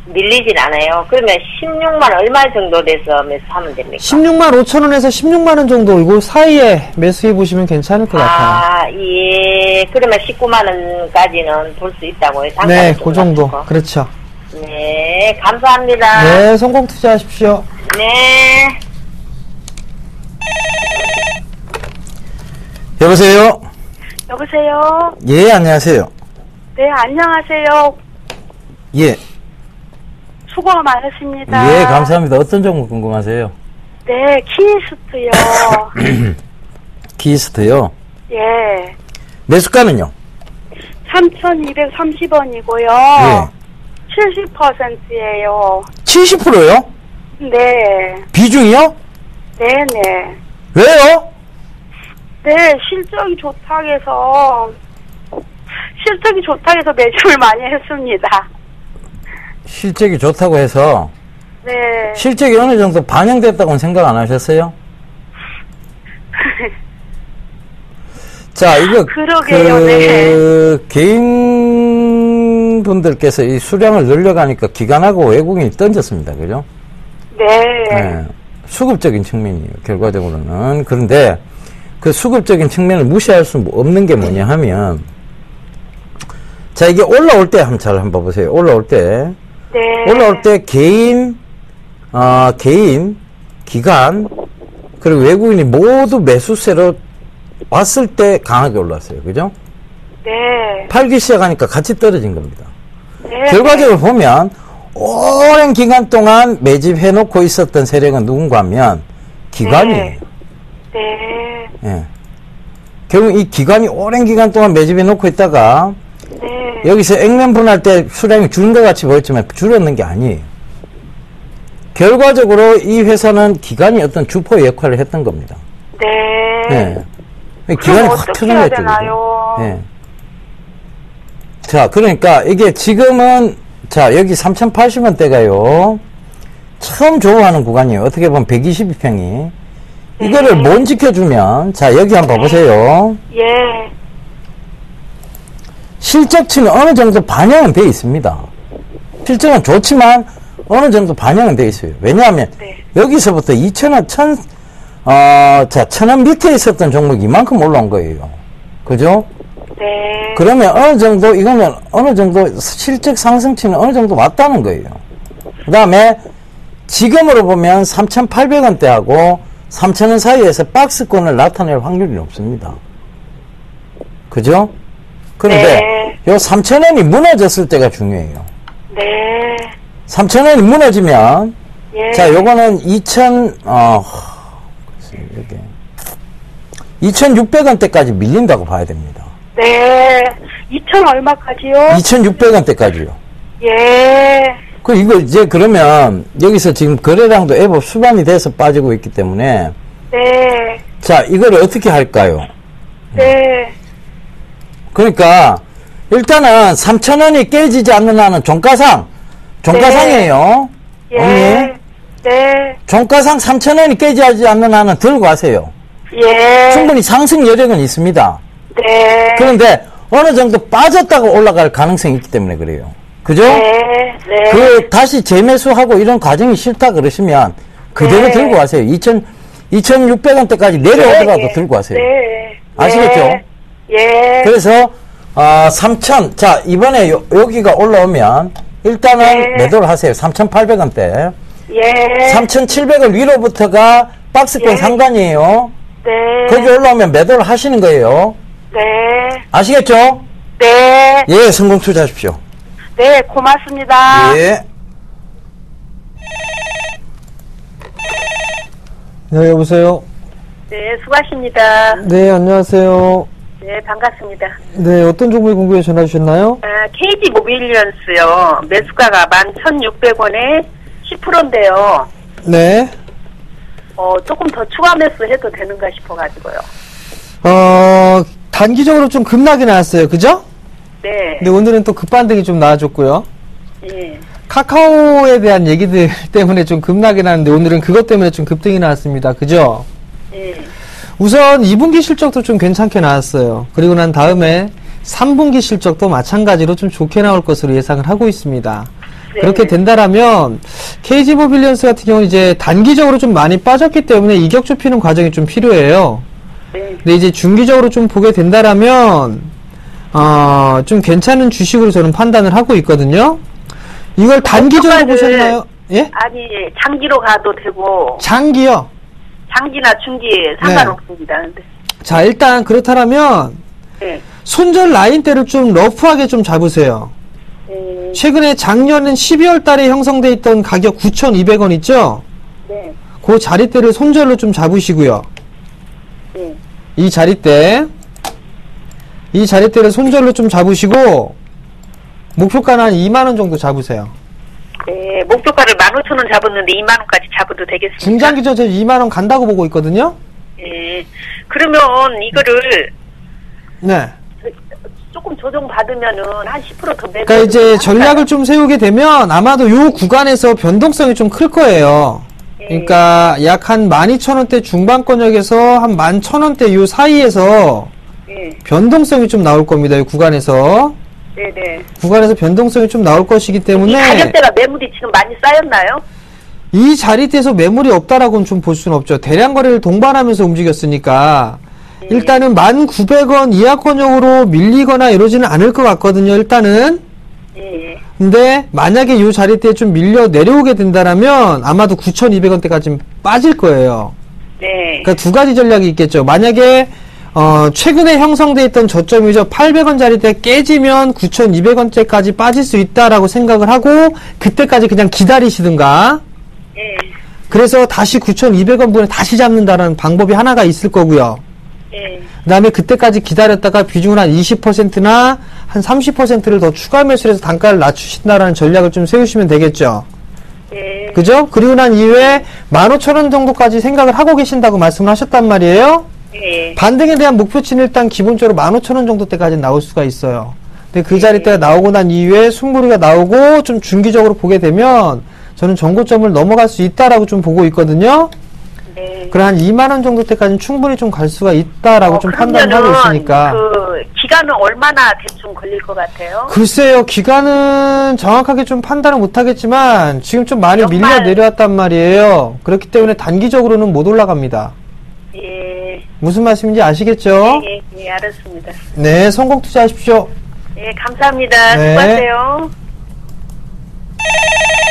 밀리진 않아요. 그러면 16만 얼마 정도 돼서 매수하면 됩니까? 16만 5천 원에서 16만 원 정도 이거 사이에 매수해 보시면 괜찮을 것 같아요. 예. 그러면 19만 원까지는 볼 수 있다고요? 네, 좀 그 정도. 낮추고. 그렇죠. 네, 감사합니다. 네, 성공 투자하십시오. 네. 여보세요? 여보세요? 예, 안녕하세요. 네, 안녕하세요. 예. 수고 많으십니다. 예, 감사합니다. 어떤 종목 궁금하세요? 네, 키스트요. 키스트요? 예. 매수가는요? 3,230원이고요. 예. 70%예요. 70%요? 네. 비중이요? 네네. 왜요? 네, 실적이 좋다고 해서 매수를 많이 했습니다. 실적이 좋다고 해서 네. 실적이 어느 정도 반영됐다고는 생각 안 하셨어요? 자, 이거 그러게요, 네. 개인 분들께서 이 수량을 늘려가니까 기관하고 외국인이 던졌습니다. 그죠? 네. 수급적인 측면이에요. 결과적으로는. 그런데 그 수급적인 측면을 무시할 수 없는 게 뭐냐 하면, 자, 이게 올라올 때 한번 보세요. 올라올 때. 네. 올라올 때 개인, 기관, 그리고 외국인이 모두 매수세로 왔을 때 강하게 올랐어요. 그죠? 네. 팔기 시작하니까 같이 떨어진 겁니다. 네. 결과적으로 보면, 오랜 기간 동안 매집해놓고 있었던 세력은 누군가 하면, 기관이에요. 네. 예. 결국 이 기관이 오랜 기간 동안 매집해놓고 있다가, 여기서 액면 분할 때 수량이 줄은 것 같이 보였지만 줄었는 게 아니에요. 결과적으로 이 회사는 기관이 어떤 주포 역할을 했던 겁니다. 네. 네. 기관이 그럼 확 어떻게 터진 해야 거죠. 되나요? 네. 자, 그러니까 이게 지금은 자, 여기 3,080원대가요. 처음 조우하는 구간이에요. 어떻게 보면 122평이. 이거를 못 지켜주면, 자, 여기 한번 봐보세요. 예. 실적치는 어느 정도 반영은 돼 있습니다. 실적은 좋지만 어느 정도 반영은 돼 있어요. 왜냐하면 네. 여기서부터 2,000원, 1,000원 밑에 있었던 종목이 이만큼 올라온 거예요. 그죠? 네. 그러면 어느 정도, 이거는 어느 정도 실적 상승치는 어느 정도 왔다는 거예요. 그 다음에 지금으로 보면 3,800원대하고 3,000원 사이에서 박스권을 나타낼 확률이 높습니다. 그죠? 그런데 네. 요 3,000원이 무너졌을 때가 중요해요. 네. 3,000원이 무너지면 예. 자, 요거는 2,600원대까지 밀린다고 봐야 됩니다. 네. 2,000 얼마까지요? 2,600원대까지요. 예. 그 이거 이제 그러면 여기서 지금 거래량도 애법 수반이 돼서 빠지고 있기 때문에 네. 자, 이거를 어떻게 할까요? 네. 그러니까 일단은 3,000원이 깨지지 않는 한은 종가상이에요. 예. 어머니, 네. 종가상 3,000원이 깨지지 않는 한은 들고 가세요. 예. 충분히 상승 여력은 있습니다. 네. 그런데 어느 정도 빠졌다가 올라갈 가능성이 있기 때문에 그래요. 그죠? 네. 네. 그 다시 재매수하고 이런 과정이 싫다 그러시면 그대로 네. 들고 가세요. 2,600원대까지 내려오더라도 네. 들고 가세요. 네. 아시겠죠? 예. 그래서 3,000, 자, 이번에 여기가 올라오면 일단은 네. 매도를 하세요. 3,800원대. 예. 3,700원 위로부터가 박스권 예. 상단이에요. 네. 거기 올라오면 매도를 하시는 거예요. 네. 아시겠죠? 네. 예, 성공 투자하십시오. 네, 고맙습니다. 예. 네, 여보세요. 네, 수고하십니다. 네, 안녕하세요. 네, 반갑습니다. 네, 어떤 종목에 궁금해 전화 주셨나요? KG 모빌리언스요. 매수가가 11,600원에 10%인데요. 네. 조금 더 추가 매수해도 되는가 싶어가지고요. 단기적으로 좀 급락이 나왔어요. 그죠? 네. 근데 오늘은 또 급반등이 좀 나와줬고요. 예. 카카오에 대한 얘기들 때문에 좀 급락이 나는데 오늘은 그것 때문에 좀 급등이 나왔습니다. 그죠? 예. 우선 2분기 실적도 좀 괜찮게 나왔어요. 그리고 난 다음에 3분기 실적도 마찬가지로 좀 좋게 나올 것으로 예상을 하고 있습니다. 네. 그렇게 된다라면 KG모빌리언스 같은 경우는 이제 단기적으로 좀 많이 빠졌기 때문에 이격 좁히는 과정이 좀 필요해요. 네. 근데 이제 중기적으로 좀 보게 된다라면 좀 괜찮은 주식으로 저는 판단을 하고 있거든요. 이걸 단기적으로 목표가를- 보셨나요? 예? 아니, 장기로 가도 되고, 장기요. 장기나 중기 상관없습니다. 근데. 자, 일단 그렇다면 네. 손절 라인대를 좀 러프하게 좀 잡으세요. 최근에 작년은 12월 달에 형성돼 있던 가격 9,200원 있죠? 네. 그 자리대를 손절로 좀 잡으시고요. 네. 이 자리대를 손절로 좀 잡으시고 목표가는 한 2만원 정도 잡으세요. 네, 목표가를 15,000원 잡았는데 2만원까지 잡아도 되겠습니까? 중장기적으로 2만원 간다고 보고 있거든요? 예. 그러면 이거를 네. 조금 조정받으면은 한 10%더 매도. 그러니까 이제 전략을 좀 세우게 되면 아마도 요 구간에서 변동성이 좀 클 거예요. 그러니까 약 한 12,000원대 중반권역에서 한 11,000원대 요 사이에서 예. 변동성이 좀 나올 겁니다. 이 구간에서. 네네. 구간에서 변동성이 좀 나올 것이기 이 때문에 가격대가 매물이 지금 많이 쌓였나요? 이 자리대에서 매물이 없다라고는 좀 볼 수는 없죠. 대량 거래를 동반하면서 움직였으니까 일단은 1,900원 이하권역으로 밀리거나 이러지는 않을 것 같거든요. 일단은. 예. 근데 만약에 이 자리대에 좀 밀려 내려오게 된다라면 아마도 9,200원대까지 빠질 거예요. 네. 그러니까 두 가지 전략이 있겠죠. 만약에 최근에 형성돼 있던 저점이죠. 800원 자리대 깨지면 9,200원대까지 빠질 수 있다라고 생각을 하고 그때까지 그냥 기다리시든가. 예. 그래서 다시 9,200원 분에 다시 잡는다는 방법이 하나가 있을 거고요. 예. 그 다음에 그때까지 기다렸다가 비중을 한 20%나 한 30%를 더 추가 매수를 해서 단가를 낮추신다라는 전략을 좀 세우시면 되겠죠. 예. 그죠? 그리고 난 이후에 15,000원 정도까지 생각을 하고 계신다고 말씀을 하셨단 말이에요. 예. 반등에 대한 목표치는 일단 기본적으로 15,000원 정도 때까지 나올 수가 있어요. 근데 그 자리대가 나오고 난 이후에 숨고리가 나오고 좀 중기적으로 보게 되면 저는 전고점을 넘어갈 수 있다라고 좀 보고 있거든요. 네. 그래 한 2만원 정도 때까지는 충분히 좀 갈 수가 있다라고 좀 판단을 하고 있으니까. 그 기간은 얼마나 대충 걸릴 것 같아요? 글쎄요, 기간은 정확하게 좀 판단을 못하겠지만 지금 좀 많이 연말. 밀려 내려왔단 말이에요. 그렇기 때문에 단기적으로는 못 올라갑니다. 예. 무슨 말씀인지 아시겠죠? 예, 알았습니다. 네, 성공 투자하십시오. 예, 감사합니다. 네. 수고하세요.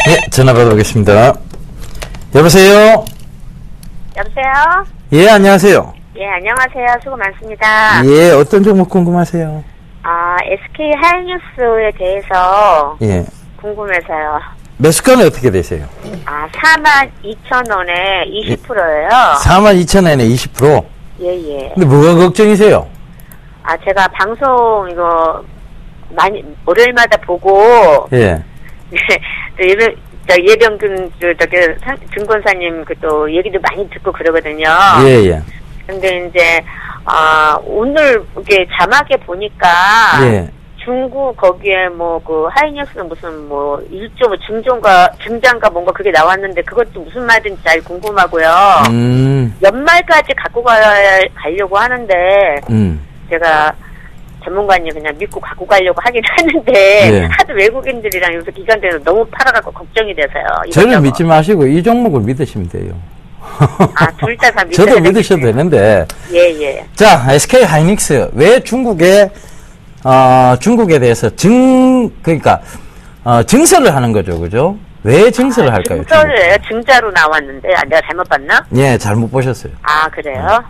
예, 전화 받아보겠습니다. 여보세요? 여보세요? 예, 안녕하세요. 예, 안녕하세요. 수고 많습니다. 예, 어떤 종목 궁금하세요? SK 하이닉스에 대해서 예. 궁금해서요. 매수가는 어떻게 되세요? 42,000원에 20%예요. 42,000원에 20%? 예. 근데 뭐가 걱정이세요? 제가 방송 이거 많이 월요일마다 보고 예. 예병근 증권사님 또 얘기도 많이 듣고 그러거든요. 예. 근데 이제 오늘 이게 자막에 보니까 예. 중국 거기에 뭐 그 하이닉스는 무슨 뭐 1조 뭐 증장가 뭔가 그게 나왔는데 그것도 무슨 말인지 잘 궁금하고요. 연말까지 갖고 가려고 하는데 제가 전문가님 그냥 믿고 갖고 가려고 하긴 하는데 예. 하도 외국인들이랑 요새 기관들에서 너무 팔아갖고 걱정이 돼서요. 저를 믿지 마시고 이 종목을 믿으시면 돼요. 둘 다 믿어야 저도 믿으셔도 되는데. 예. 자, SK 하이닉스 왜 중국에 대해서 증설을 하는 거죠, 그죠? 왜 증설을 할까요? 증설을 증자로 나왔는데 내가 잘못 봤나? 예, 잘못 보셨어요. 그래요?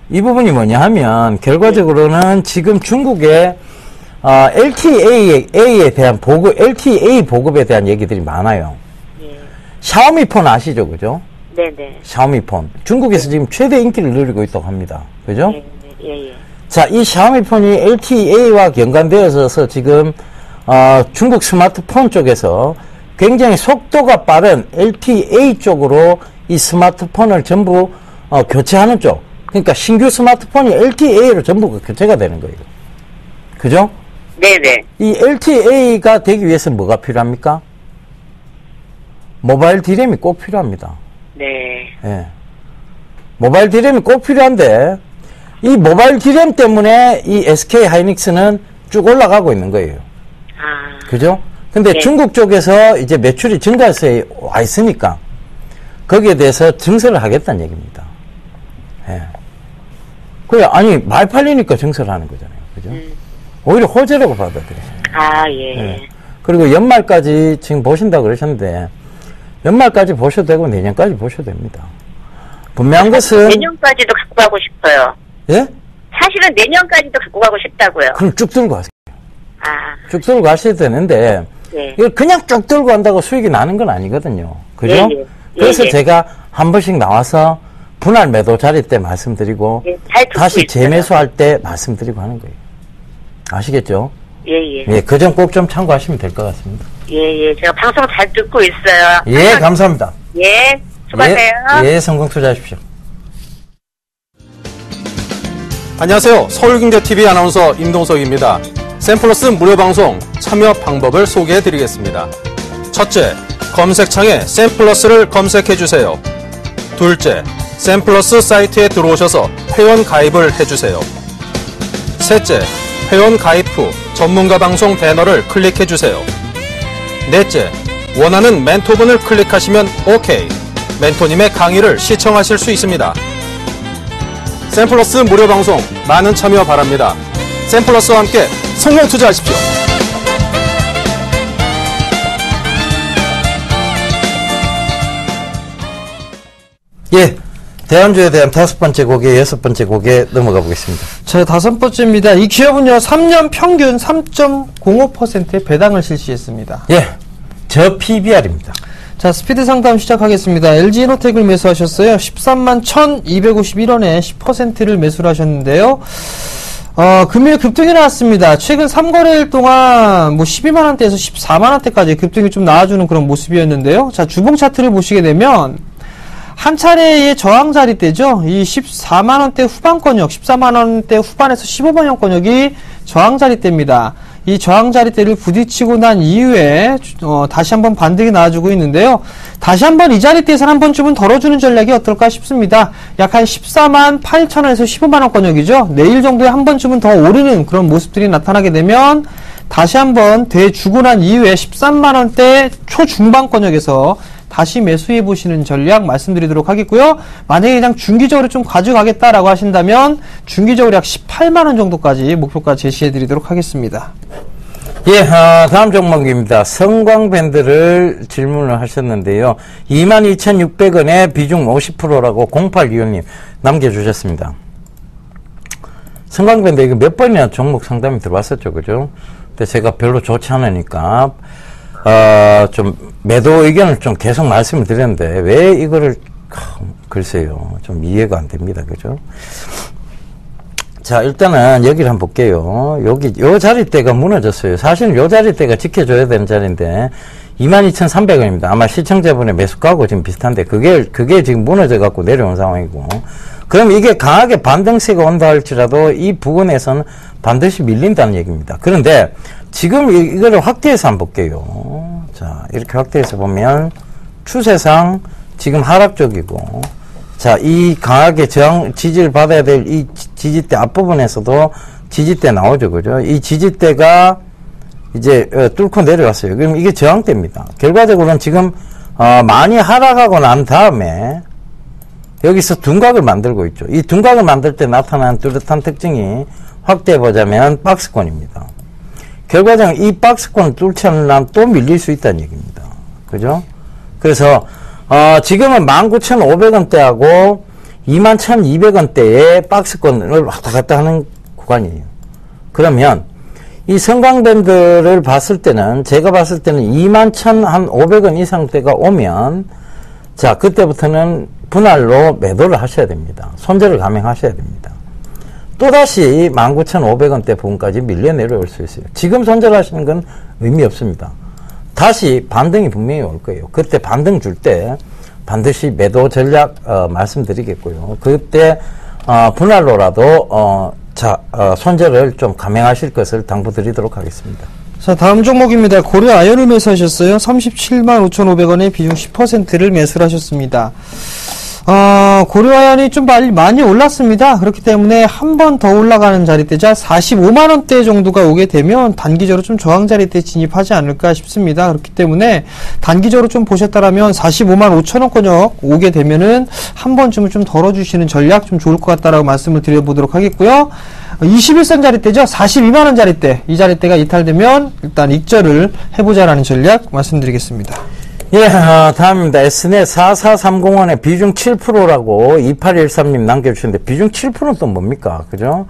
이 부분이 뭐냐 하면 결과적으로는 지금 중국의 LTA에 대한 LTA 보급에 대한 얘기들이 많아요. 예. 샤오미폰 아시죠, 그죠? 네네. 샤오미폰 중국에서 지금 최대 인기를 누리고 있다고 합니다. 그죠? 예. 자, 이 샤오미폰이 LTA와 연관되어서 지금 중국 스마트폰 쪽에서 굉장히 속도가 빠른 LTA 쪽으로 이 스마트폰을 전부 교체하는 쪽. 그러니까 신규 스마트폰이 LTA로 전부 교체가 되는 거예요. 그죠? 네네. 이 LTA가 되기 위해서 뭐가 필요합니까? 모바일 D램이 꼭 필요합니다. 네. 예. 모바일 D램이 꼭 필요한데 이 모바일 D램 때문에 이 SK 하이닉스는 쭉 올라가고 있는 거예요. 그죠? 근데 네. 중국 쪽에서 이제 매출이 증가세에 와 있으니까 거기에 대해서 증설을 하겠다는 얘기입니다. 예. 아니, 말 팔리니까 증설하는 거잖아요. 그죠? 오히려 호재라고 받아들여요. 예. 그리고 연말까지 지금 보신다고 그러셨는데, 연말까지 보셔도 되고 내년까지 보셔도 됩니다. 분명한 것은. 내년까지도 갖고 가고 싶어요. 예? 사실은 내년까지도 갖고 가고 싶다고요. 그럼 쭉 들고 가세요. 쭉 들고 가셔도 되는데, 네. 이걸 그냥 쭉 들고 간다고 수익이 나는 건 아니거든요. 그죠? 예. 그래서 제가 한 번씩 나와서 분할 매도 자리 때 말씀드리고 다시 재매수할 때 말씀드리고 하는 거예요. 아시겠죠? 예. 그 점 꼭 좀 참고하시면 될 것 같습니다. 예. 제가 방송 잘 듣고 있어요. 예, 감사합니다. 예. 수고하세요. 예, 성공 투자하십시오. 안녕하세요. 서울경제TV 아나운서 임동석입니다. 샘플러스 무료 방송 참여 방법을 소개해드리겠습니다. 첫째, 검색창에 샘플러스를 검색해주세요. 둘째, 샘플러스 사이트에 들어오셔서 회원 가입을 해주세요. 셋째, 회원 가입 후 전문가 방송 배너를 클릭해주세요. 넷째, 원하는 멘토분을 클릭하시면 OK. 멘토님의 강의를 시청하실 수 있습니다. 샘플러스 무료 방송 많은 참여 바랍니다. 샘플러스와 함께 성공 투자하십시오. 예. 대한주에 대한 5번째 고개, 6번째 고개 넘어가 보겠습니다. 자, 5번째입니다. 이 기업은요, 3년 평균 3.05%의 배당을 실시했습니다. 예. 저 PBR입니다. 자, 스피드 상담 시작하겠습니다. LG이노텍을 매수하셨어요. 13만 1,251원에 10%를 매수를 하셨는데요. 금일 급등이 나왔습니다. 최근 3거래일 동안 뭐 12만원대에서 14만원대까지 급등이 좀 나와주는 그런 모습이었는데요. 자, 주봉 차트를 보시게 되면, 한 차례의 저항 자리대죠. 이 14만원대 후반권역, 14만원대 후반에서 15만원권역이 저항 자리대입니다. 이 저항 자리대를 부딪히고 난 이후에 다시 한번 반등이 나와주고 있는데요. 다시 한번 이 자리대에서 한 번쯤은 덜어주는 전략이 어떨까 싶습니다. 약 한 14만 8천원에서 15만원권역이죠. 내일 정도에 한 번쯤은 더 오르는 그런 모습들이 나타나게 되면 다시 한번 대주고 난 이후에 13만원대 초중반권역에서 다시 매수해 보시는 전략 말씀드리도록 하겠고요. 만약에 그냥 중기적으로 좀 가져가겠다라고 하신다면 중기적으로 약 18만원 정도까지 목표가 제시해 드리도록 하겠습니다. 예, 다음 종목입니다. 성광밴드를 질문을 하셨는데요. 22,600원에 비중 50%라고 0825님 남겨주셨습니다. 성광밴드 이거 몇 번이나 종목 상담이 들어왔었죠, 그죠? 근데 제가 별로 좋지 않으니까 좀 매도 의견을 좀 계속 말씀을 드렸는데 왜 이거를 글쎄요, 좀 이해가 안 됩니다, 그죠? 자, 일단은 여기를 한번 볼게요. 여기 요 자리대가 무너졌어요. 사실은 요 자리대가 지켜줘야 되는 자리인데 22,300원입니다. 아마 시청자분의 매수가하고 지금 비슷한데 그게 지금 무너져 갖고 내려온 상황이고, 그럼 이게 강하게 반등세가 온다 할지라도 이 부근에서는 반드시 밀린다는 얘기입니다. 그런데 지금 이거를 확대해서 한번 볼게요. 자, 이렇게 확대해서 보면 추세상 지금 하락 쪽이고, 자, 이 강하게 지지를 받아야 될 이 지지대 앞부분에서도 지지대 나오죠, 그죠? 이 지지대가 이제 뚫고 내려왔어요. 그럼 이게 저항대입니다. 결과적으로는 지금 많이 하락하고 난 다음에 여기서 둔각을 만들고 있죠. 이 둔각을 만들 때 나타나는 뚜렷한 특징이 확대해 보자면 박스권입니다. 결과적으로 이 박스권을 뚫지 않으면 또 밀릴 수 있다는 얘기입니다. 그죠? 그래서 지금은 19,500원대하고 21,200원대의 박스권을 왔다 갔다 하는 구간이에요. 그러면 이 성광밴드를 봤을 때는, 제가 봤을 때는 21,500원 이상대가 오면, 자, 그때부터는 분할로 매도를 하셔야 됩니다. 손절을 감행하셔야 됩니다. 또다시 19,500원대 부분까지 밀려 내려올 수 있어요. 지금 손절하시는 건 의미 없습니다. 다시 반등이 분명히 올 거예요. 그때 반등 줄 때 반드시 매도 전략 말씀드리겠고요. 그때 분할로라도 손절을 좀 감행하실 것을 당부드리도록 하겠습니다. 자, 다음 종목입니다. 고려 아연을 매수하셨어요. 37만 5,500원에 비중 10%를 매수를 하셨습니다. 고려아연이 좀 많이 올랐습니다. 그렇기 때문에 한 번 더 올라가는 자리대자 45만원대 정도가 오게 되면 단기적으로 좀 저항 자리대 진입하지 않을까 싶습니다. 그렇기 때문에 단기적으로 좀 보셨다라면 45만 5천원권역 오게 되면은 한 번쯤은 좀 덜어주시는 전략 좀 좋을 것 같다라고 말씀을 드려보도록 하겠고요. 21선 자리대죠. 42만원 자리대. 이 자리대가 이탈되면 일단 익절을 해보자라는 전략 말씀드리겠습니다. 예, 다음입니다. S넷 4430원에 비중 7%라고 2813님 남겨주셨는데, 비중 7%는 또 뭡니까? 그죠?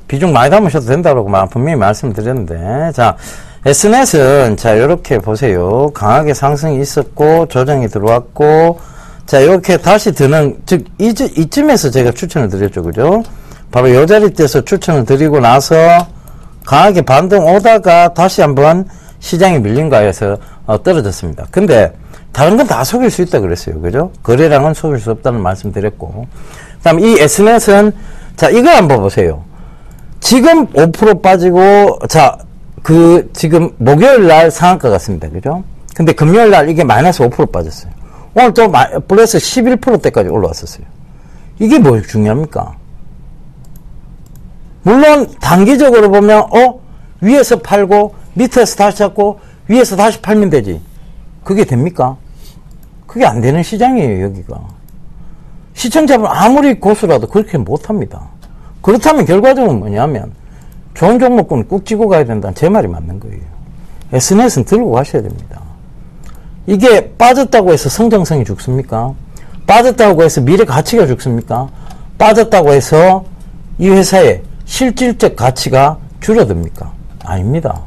비중 많이 담으셔도 된다고 분명히 말씀드렸는데, 자, S넷은, 자, 요렇게 보세요. 강하게 상승이 있었고, 조정이 들어왔고, 자, 이렇게 다시 드는, 즉, 이쯤에서 제가 추천을 드렸죠. 그죠? 바로 요 자리에서 추천을 드리고 나서, 강하게 반등 오다가 다시 한번 시장이 밀린가 해서 떨어졌습니다. 근데, 다른 건 다 속일 수 있다 그랬어요. 그죠? 거래량은 속일 수 없다는 말씀 드렸고. 그 다음 이 S넷은, 자, 이거 한번 보세요. 지금 5% 빠지고, 자, 지금 목요일 날 상한가 같습니다. 그죠? 근데 금요일 날 이게 마이너스 5% 빠졌어요. 오늘 또 플러스 11%대까지 올라왔었어요. 이게 뭐 중요합니까? 물론, 단기적으로 보면, 위에서 팔고, 밑에서 다시 잡고, 위에서 다시 팔면 되지. 그게 됩니까? 그게 안 되는 시장이에요, 여기가. 시청자분 아무리 고수라도 그렇게 못합니다. 그렇다면 결과적으로 뭐냐면, 좋은 종목군을 꾹 쥐고 가야 된다는 제 말이 맞는 거예요. S넷은 들고 가셔야 됩니다. 이게 빠졌다고 해서 성장성이 죽습니까? 빠졌다고 해서 미래 가치가 죽습니까? 빠졌다고 해서 이 회사의 실질적 가치가 줄어듭니까? 아닙니다.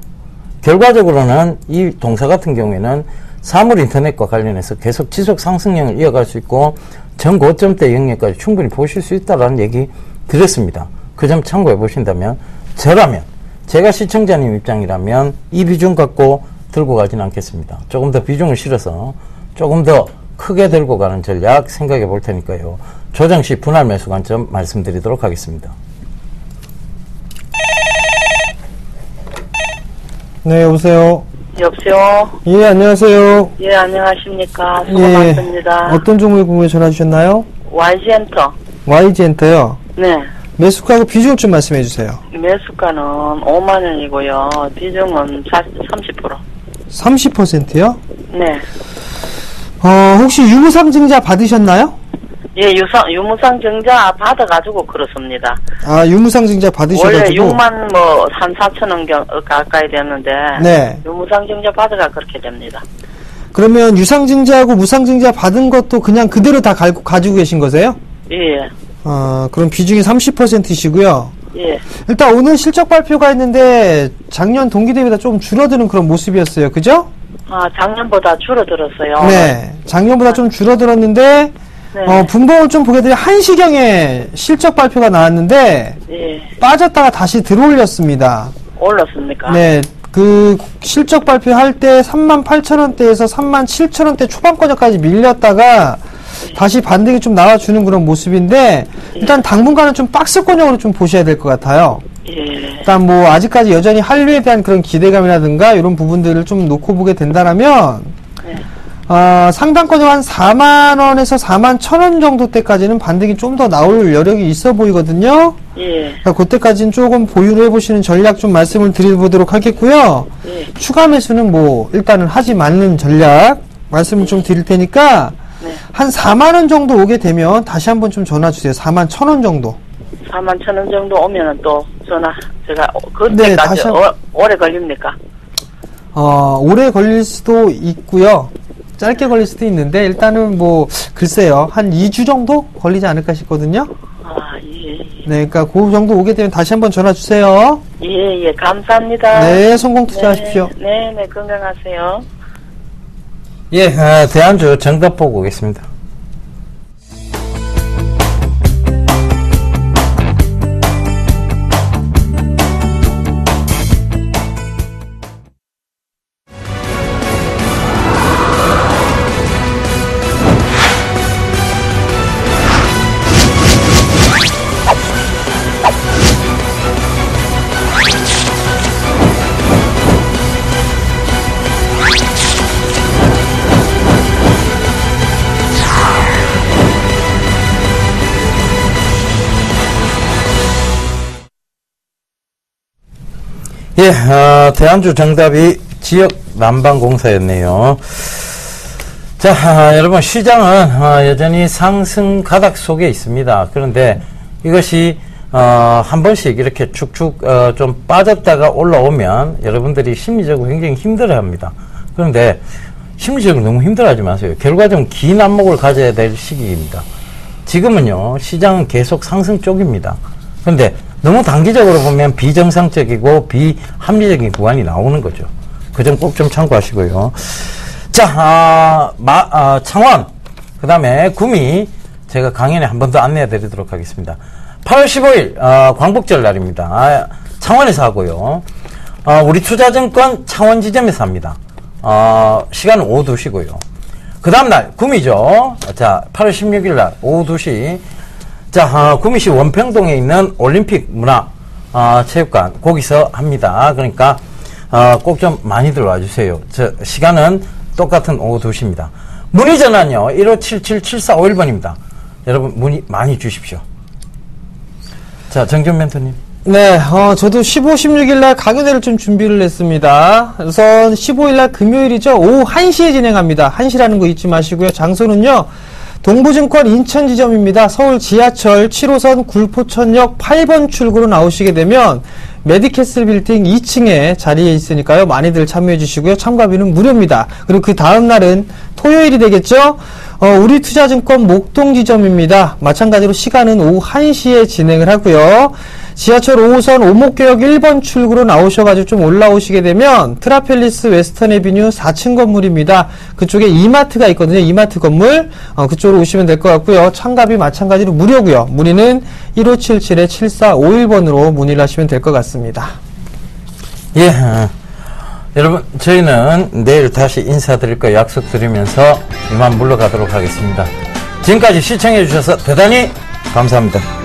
결과적으로는 이 동사 같은 경우에는 사물 인터넷과 관련해서 계속 지속 상승력을 이어갈 수 있고 전고점대 영역까지 충분히 보실 수 있다는 얘기 드렸습니다. 그 점 참고해 보신다면 제가 시청자님 입장이라면 이 비중 갖고 들고 가지는 않겠습니다. 조금 더 비중을 실어서 조금 더 크게 들고 가는 전략 생각해 볼 테니까요. 조정시 분할 매수 관점 말씀드리도록 하겠습니다. 네, 여보세요. 여보세요. 예, 안녕하세요. 예, 안녕하십니까. 수고 예, 많습니다. 어떤 종목에 궁금해 전화 주셨나요? YG엔터. YG엔터요. 네. 매수가하고 비중을 좀 말씀해 주세요. 매수가는 5만 원이고요. 비중은 30%. 30%요? 네. 혹시 유무상증자 받으셨나요? 예, 유무상 증자 받아가지고 그렇습니다. 아, 유무상증자 받으셔가지고. 원래 6만 한 4천 원 가까이 됐는데. 네. 유무상 증자 받아가 그렇게 됩니다. 그러면 유상증자하고 무상증자 받은 것도 그냥 그대로 다 가지고 계신 거세요? 예. 그럼 비중이 30%이시고요. 예. 일단 오늘 실적 발표가 있는데 작년 동기 대비다 좀 줄어드는 그런 모습이었어요. 그죠? 아, 작년보다 줄어들었어요. 네. 작년보다 좀 줄어들었는데, 네. 분봉을 좀 보게 되면 1시경에 실적 발표가 나왔는데, 예. 빠졌다가 다시 들어올렸습니다. 올랐습니까? 네. 그 실적 발표할 때 38,000원대에서 37,000원대 초반권까지 밀렸다가 다시 반등이 좀 나와주는 그런 모습인데, 일단 당분간은 좀 박스권형으로 좀 보셔야 될 것 같아요. 예. 일단 뭐 아직까지 여전히 한류에 대한 그런 기대감이라든가 이런 부분들을 좀 놓고 보게 된다라면, 네. 상단권형 한 4만원에서 41,000원 정도 때까지는 반등이 좀 더 나올 여력이 있어 보이거든요. 예. 그러니까 그때까지는 조금 보유를 해보시는 전략 좀 말씀을 드려보도록 하겠고요. 예. 추가 매수는 뭐 일단은 하지 말는 전략 말씀을 좀 드릴 테니까, 네. 한 4만원 정도 오게 되면 다시 한번 좀 전화 주세요. 41,000원 정도. 41,000원 정도 오면은 또 전화 제가 네, 그때까지 다시 오래 걸립니까? 오래 걸릴 수도 있고요. 짧게 걸릴 수도 있는데, 일단은 뭐 글쎄요, 한 2주 정도 걸리지 않을까 싶거든요. 아, 예. 네, 그러니까 그 정도 오게 되면 다시 한번 전화 주세요. 예, 예, 감사합니다. 네, 성공 투자하십시오. 네, 네, 건강하세요. 예, 대안주 정답 보고 오겠습니다. 예, 대안주 정답이 지역 난방공사였네요. 자, 여러분, 시장은 여전히 상승 가닥 속에 있습니다. 그런데 이것이 한 번씩 이렇게 축축 좀 빠졌다가 올라오면 여러분들이 심리적으로 굉장히 힘들어합니다. 그런데 심리적으로 너무 힘들어하지 마세요. 결과적으로 긴 안목을 가져야 될 시기입니다. 지금은요, 시장은 계속 상승 쪽입니다. 그런데 너무 단기적으로 보면 비정상적이고 비합리적인 구간이 나오는 거죠. 그 점 꼭 좀 참고하시고요. 자, 창원, 그 다음에 구미, 제가 강연에 한 번 더 안내해 드리도록 하겠습니다. 8월 15일, 광복절 날입니다. 창원에서 하고요. 우리 투자증권 창원 지점에서 합니다. 시간은 오후 2시고요. 그 다음날, 구미죠. 자, 8월 16일 날, 오후 2시. 자, 구미시 원평동에 있는 올림픽 문화, 체육관, 거기서 합니다. 그러니까, 꼭 좀 많이 들어와 주세요. 시간은 똑같은 오후 2시입니다. 문의 전화는요, 1577-7451번입니다. 여러분, 문의 많이 주십시오. 자, 정준 멘토님. 네, 저도 15, 16일 날 강연회를 좀 준비를 했습니다. 우선 15일 날 금요일이죠. 오후 1시에 진행합니다. 1시라는 거 잊지 마시고요. 장소는요, 동부증권 인천지점입니다. 서울 지하철 7호선 굴포천역 8번 출구로 나오시게 되면 메디캐슬 빌딩 2층에 자리에 있으니까요. 많이들 참여해 주시고요. 참가비는 무료입니다. 그리고 그 다음 날은 토요일이 되겠죠. 우리투자증권 목동 지점입니다. 마찬가지로 시간은 오후 1시에 진행을 하고요. 지하철 5호선 오목개역 1번 출구로 나오셔가지고 좀 올라오시게 되면 트라펠리스 웨스턴 에비뉴 4층 건물입니다. 그쪽에 이마트가 있거든요. 이마트 건물. 그쪽으로 오시면 될 것 같고요. 참가비 마찬가지로 무료고요. 문의는 1577-7451번으로 문의를 하시면 될 것 같습니다. 예. 여러분, 저희는 내일 다시 인사드릴 거 약속드리면서 이만 물러가도록 하겠습니다. 지금까지 시청해주셔서 대단히 감사합니다.